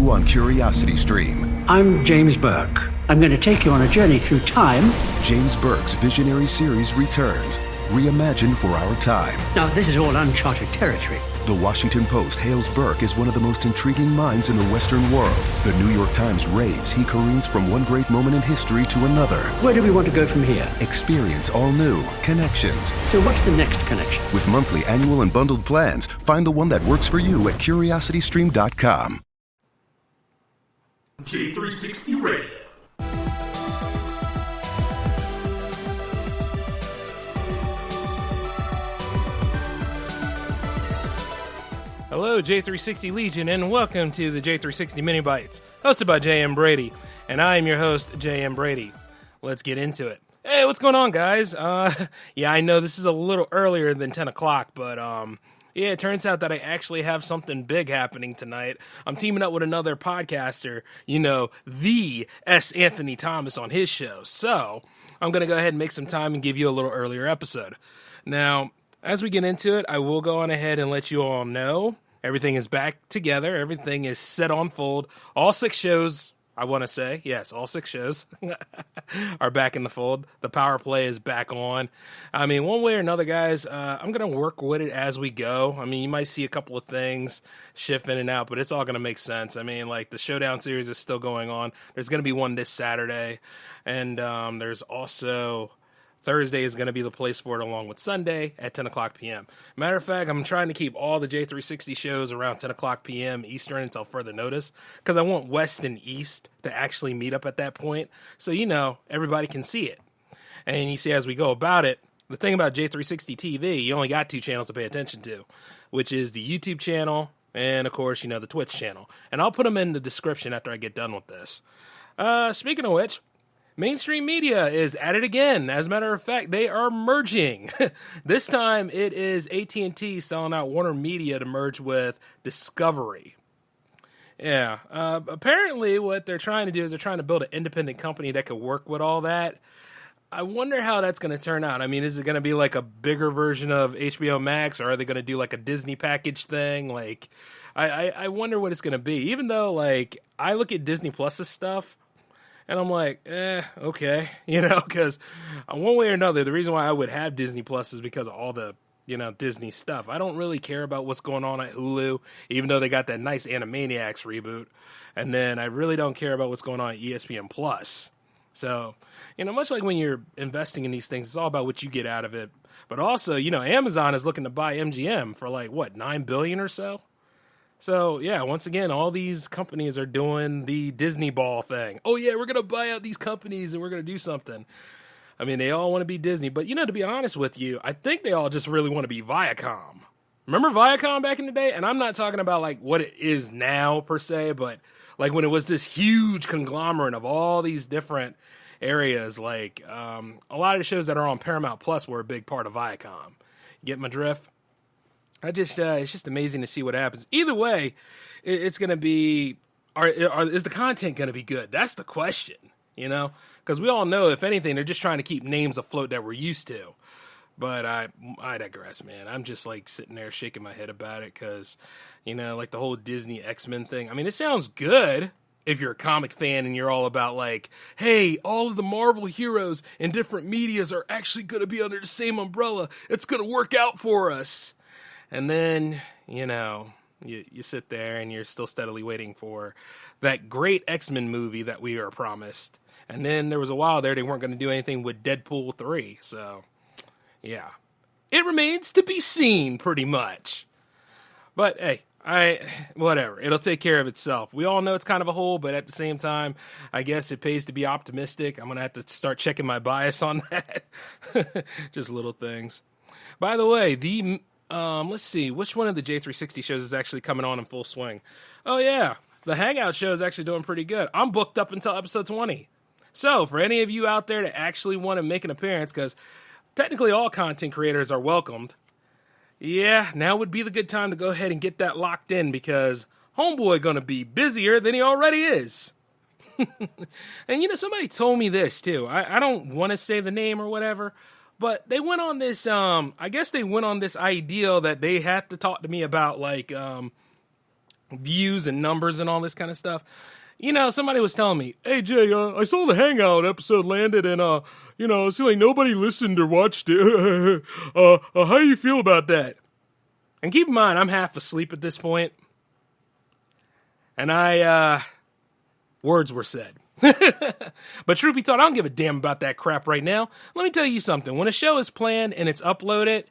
new on Curiosity Stream. I'm James Burke. I'm going to take you on a journey through time. James Burke's visionary series returns, reimagined for our time. Now, this is all uncharted territory. The Washington Post hails Burke as one of the most intriguing minds in the Western world. The New York Times raves he careens from one great moment in history to another. Where do we want to go from here? Experience all new Connections. So what's the next connection? With monthly, annual, and bundled plans, find the one that works for you at CuriosityStream.com. J360 Radio. Hello, J360 Legion, and welcome to the J360 Mini Bites, hosted by J.M. Brady, and I am your host, J.M. Brady. Let's get into it. Hey, what's going on, guys? Yeah, I know this is a little earlier than 10 o'clock, but, yeah, it turns out that I actually have something big happening tonight. I'm teaming up with another podcaster, the S. Anthony Thomas on his show, so I'm going to go ahead and make some time and give you a little earlier episode. Now, as we get into it, I will go on ahead and let you all know everything is back together. Everything is set on fold. All 6 shows, I want to say, yes, all 6 shows are back in the fold. The power play is back on. I mean, one way or another, guys, I'm going to work with it as we go. I mean, you might see a couple of things shift in and out, but it's all going to make sense. I mean, like, the Showdown series is still going on. There's going to be one this Saturday, and there's also Thursday is going to be the place for it, along with Sunday at 10 o'clock p.m. Matter of fact, I'm trying to keep all the J360 shows around 10 o'clock p.m. Eastern until further notice, because I want West and East to actually meet up at that point, so, everybody can see it. And you see, as we go about it, the thing about J360 TV, you only got 2 channels to pay attention to, which is the YouTube channel and, of course, the Twitch channel. And I'll put them in the description after I get done with this. Speaking of which, mainstream media is at it again. As a matter of fact, they are merging. This time, it is AT&T selling out WarnerMedia to merge with Discovery. Yeah. Apparently, what they're trying to do is they're trying to build an independent company that could work with all that. I wonder how that's going to turn out. I mean, is it going to be like a bigger version of HBO Max, or are they going to do like a Disney package thing? Like, I wonder what it's going to be. Even though, like, I look at Disney Plus's stuff, and I'm like, okay, because one way or another, the reason why I would have Disney Plus is because of all the, Disney stuff. I don't really care about what's going on at Hulu, even though they got that nice Animaniacs reboot. And then I really don't care about what's going on at ESPN Plus. So, much like when you're investing in these things, it's all about what you get out of it. But also, Amazon is looking to buy MGM for like, what, $9 billion or so? So, yeah, once again, all these companies are doing the Disney ball thing. Oh, yeah, we're going to buy out these companies and we're going to do something. I mean, they all want to be Disney. But, to be honest with you, I think they all just really want to be Viacom. Remember Viacom back in the day? And I'm not talking about, like, what it is now, per se, but, like, when it was this huge conglomerate of all these different areas. Like, a lot of the shows that are on Paramount Plus were a big part of Viacom. Get my drift? It's just amazing to see what happens. Either way, it's going to be, is the content going to be good? That's the question, because we all know, if anything, they're just trying to keep names afloat that we're used to. But I digress, man. I'm just like sitting there shaking my head about it because, like the whole Disney X-Men thing. I mean, it sounds good if you're a comic fan and you're all about like, hey, all of the Marvel heroes in different medias are actually going to be under the same umbrella. It's going to work out for us. And then, you sit there and you're still steadily waiting for that great X-Men movie that we were promised. And then there was a while there they weren't going to do anything with Deadpool 3. So, yeah. It remains to be seen, pretty much. But, hey, whatever. It'll take care of itself. We all know it's kind of a hole, but at the same time, I guess it pays to be optimistic. I'm going to have to start checking my bias on that. Just little things. By the way, let's see, which one of the J360 shows is actually coming on in full swing? Oh, yeah, the Hangout show is actually doing pretty good. I'm booked up until episode 20. So, for any of you out there that actually want to make an appearance, because technically all content creators are welcomed, yeah, now would be the good time to go ahead and get that locked in, because homeboy going to be busier than he already is. And, somebody told me this, too. I don't want to say the name or whatever, but they went on this, I guess they went on this ideal that they had to talk to me about, like, views and numbers and all this kind of stuff. You know, somebody was telling me, hey, Jay, I saw the Hangout episode landed and, it seemed like nobody listened or watched it. How do you feel about that? And keep in mind, I'm half asleep at this point. And words were said. But truth be told, I don't give a damn about that crap right now. Let me tell you something. When a show is planned and it's uploaded,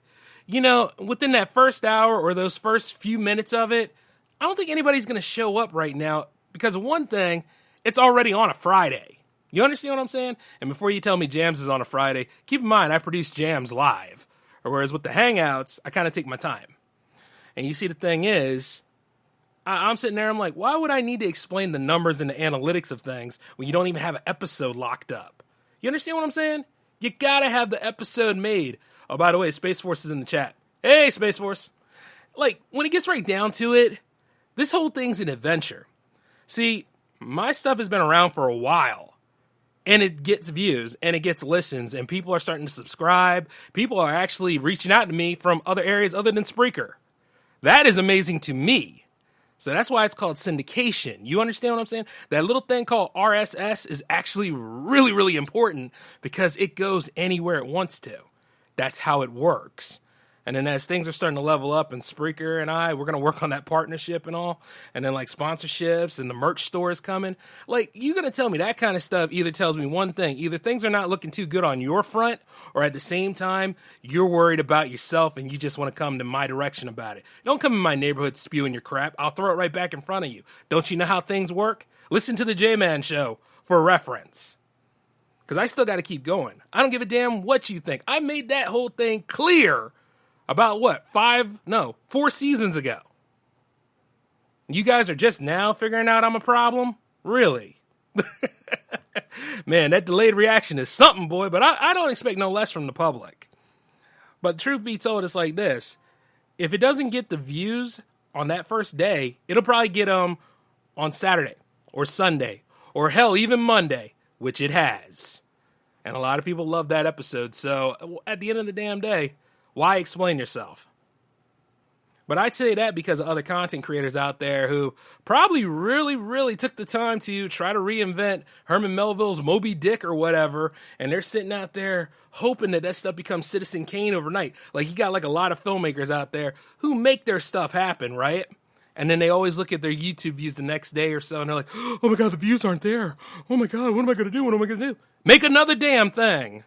within that first hour or those first few minutes of it, I don't think anybody's going to show up right now because of one thing, it's already on a Friday. You understand what I'm saying? And before you tell me Jams is on a Friday, keep in mind I produce Jams live. Whereas with the Hangouts, I kind of take my time. And you see, the thing is, I'm sitting there, I'm like, why would I need to explain the numbers and the analytics of things when you don't even have an episode locked up? You understand what I'm saying? You gotta have the episode made. Oh, by the way, Space Force is in the chat. Hey, Space Force. Like, when it gets right down to it, this whole thing's an adventure. See, my stuff has been around for a while. And it gets views, and it gets listens, and people are starting to subscribe. People are actually reaching out to me from other areas other than Spreaker. That is amazing to me. So that's why it's called syndication. You understand what I'm saying? That little thing called RSS is actually really, really important because it goes anywhere it wants to. That's how it works. And then as things are starting to level up and Spreaker and we're going to work on that partnership and all. And then like sponsorships and the merch store is coming. Like, you're going to tell me that kind of stuff either tells me one thing. Either things are not looking too good on your front, or at the same time, you're worried about yourself and you just want to come to my direction about it. Don't come in my neighborhood spewing your crap. I'll throw it right back in front of you. Don't you know how things work? Listen to the J-Man show for reference. Because I still got to keep going. I don't give a damn what you think. I made that whole thing clear about 4 seasons ago. You guys are just now figuring out I'm a problem? Really? Man, that delayed reaction is something, boy, but I don't expect no less from the public. But truth be told, it's like this. If it doesn't get the views on that first day, it'll probably get them on Saturday or Sunday or hell, even Monday, which it has. And a lot of people love that episode. So at the end of the damn day, why explain yourself? But I say that because of other content creators out there who probably really, really took the time to try to reinvent Herman Melville's Moby Dick or whatever, and they're sitting out there hoping that stuff becomes Citizen Kane overnight. Like, you got like a lot of filmmakers out there who make their stuff happen, right? And then they always look at their YouTube views the next day or so, and they're like, oh my God, the views aren't there. Oh my God, what am I going to do? What am I going to do? Make another damn thing.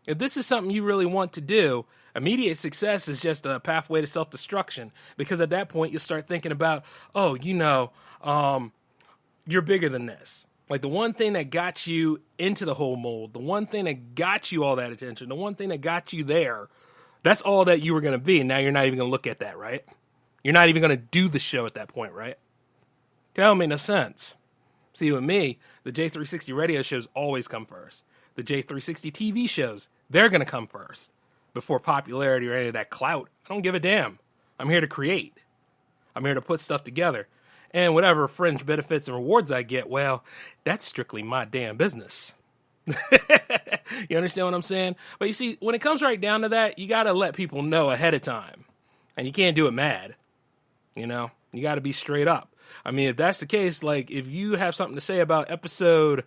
If this is something you really want to do, immediate success is just a pathway to self-destruction, because at that point you'll start thinking about, you're bigger than this. Like, the one thing that got you into the whole mold, the one thing that got you all that attention, the one thing that got you there, that's all that you were going to be, and now you're not even going to look at that, right? You're not even going to do the show at that point, right? That don't make no sense. See, with me, the J360 radio shows always come first. The J360 TV shows, they're going to come first. Before popularity or any of that clout. I don't give a damn. I'm here to create. I'm here to put stuff together. And whatever fringe benefits and rewards I get, well, that's strictly my damn business. You understand what I'm saying? But you see, when it comes right down to that, you got to let people know ahead of time. And you can't do it mad. You know? You got to be straight up. I mean, if that's the case, like, if you have something to say about episode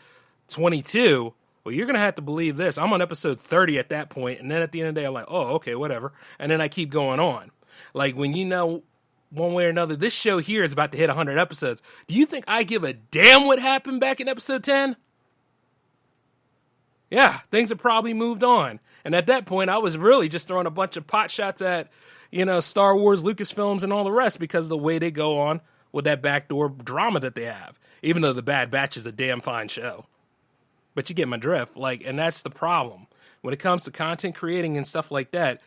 22... well, you're going to have to believe this. I'm on episode 30 at that point, and then at the end of the day, I'm like, oh, okay, whatever. And then I keep going on. Like, when you know one way or another, this show here is about to hit 100 episodes. Do you think I give a damn what happened back in episode 10? Yeah, things have probably moved on. And at that point, I was really just throwing a bunch of pot shots at, Star Wars, Lucasfilms, and all the rest because of the way they go on with that backdoor drama that they have. Even though The Bad Batch is a damn fine show. But you get my drift, and that's the problem. When it comes to content creating and stuff like that,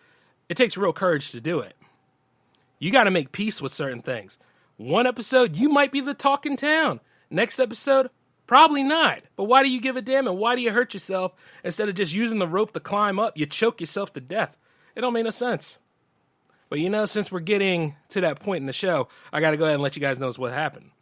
it takes real courage to do it. You got to make peace with certain things. One episode, you might be the talk in town. Next episode, probably not. But why do you give a damn, and why do you hurt yourself? Instead of just using the rope to climb up, you choke yourself to death. It don't make no sense. But since we're getting to that point in the show, I got to go ahead and let you guys know what happened.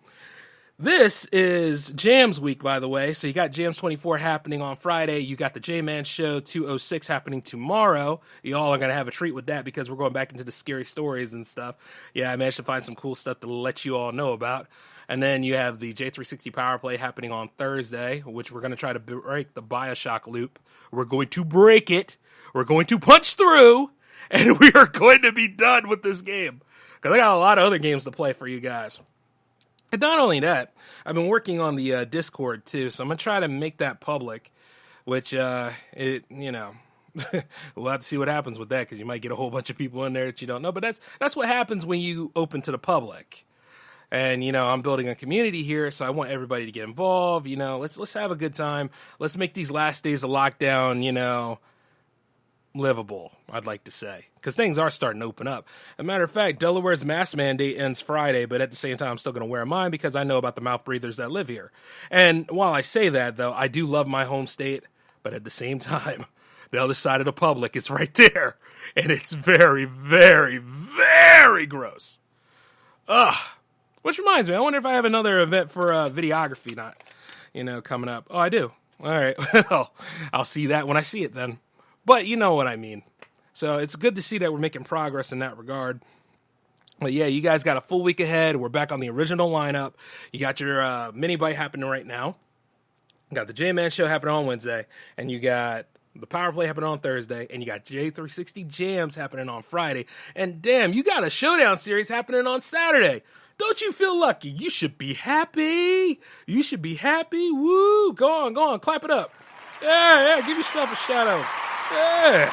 This is Jams Week, by the way. So you got Jams 24 happening on Friday. You got the J-Man Show 206 happening tomorrow. Y'all are going to have a treat with that because we're going back into the scary stories and stuff. Yeah, I managed to find some cool stuff to let you all know about. And then you have the J360 Power Play happening on Thursday, which we're going to try to break the Bioshock loop. We're going to break it. We're going to punch through. And we are going to be done with this game. Because I got a lot of other games to play for you guys. And not only that, I've been working on the Discord too, so I'm going to try to make that public, which, we'll have to see what happens with that, because you might get a whole bunch of people in there that you don't know, but that's what happens when you open to the public. And, I'm building a community here, so I want everybody to get involved, let's have a good time. Let's make these last days of lockdown, livable, I'd like to say, because things are starting to open up. As a matter of fact, Delaware's mask mandate ends Friday, but at the same time, I'm still going to wear mine because I know about the mouth breathers that live here. And while I say that, though, I do love my home state, but at the same time, the other side of the public is right there, and it's very, very, very gross. Ugh. Which reminds me, I wonder if I have another event for videography coming up. Oh, I do. All right. Well, I'll see that when I see it then. But you know what I mean. So it's good to see that we're making progress in that regard. But yeah, you guys got a full week ahead. We're back on the original lineup. You got your mini bite happening right now. You got the J-Man Show happening on Wednesday. And you got the Power Play happening on Thursday. And you got J360 Jams happening on Friday. And damn, you got a Showdown series happening on Saturday. Don't you feel lucky? You should be happy. You should be happy. Woo! Go on. Clap it up. Yeah. Give yourself a shout out. Yeah.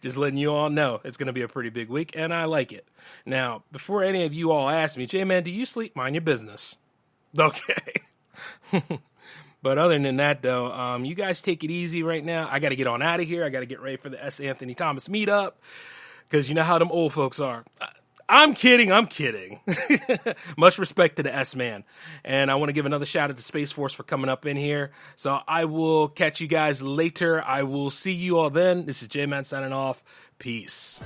Just letting you all know it's going to be a pretty big week, and I like it. Now, before any of you all ask me, J-Man, do you sleep? Mind your business. Okay. But other than that, though, you guys take it easy right now. I got to get on out of here. I got to get ready for the S. Anthony Thomas meetup, because you know how them old folks are. I'm kidding. Much respect to the S-Man. And I want to give another shout out to Space Force for coming up in here. So I will catch you guys later. I will see you all then. This is J-Man signing off. Peace.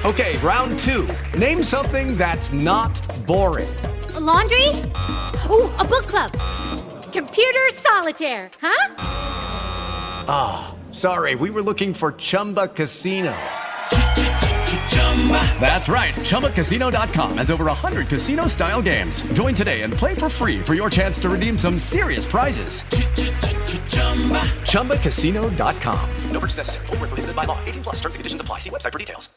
Okay, round two. Name something that's not boring. A laundry? Ooh, a book club. Computer solitaire, huh? Ah, sorry, we were looking for Chumba Casino. That's right, ChumbaCasino.com has over 100 casino-style games. Join today and play for free for your chance to redeem some serious prizes. ChumbaCasino.com. No purchase necessary. Void where prohibited by law. 18+ terms and conditions apply. See website for details.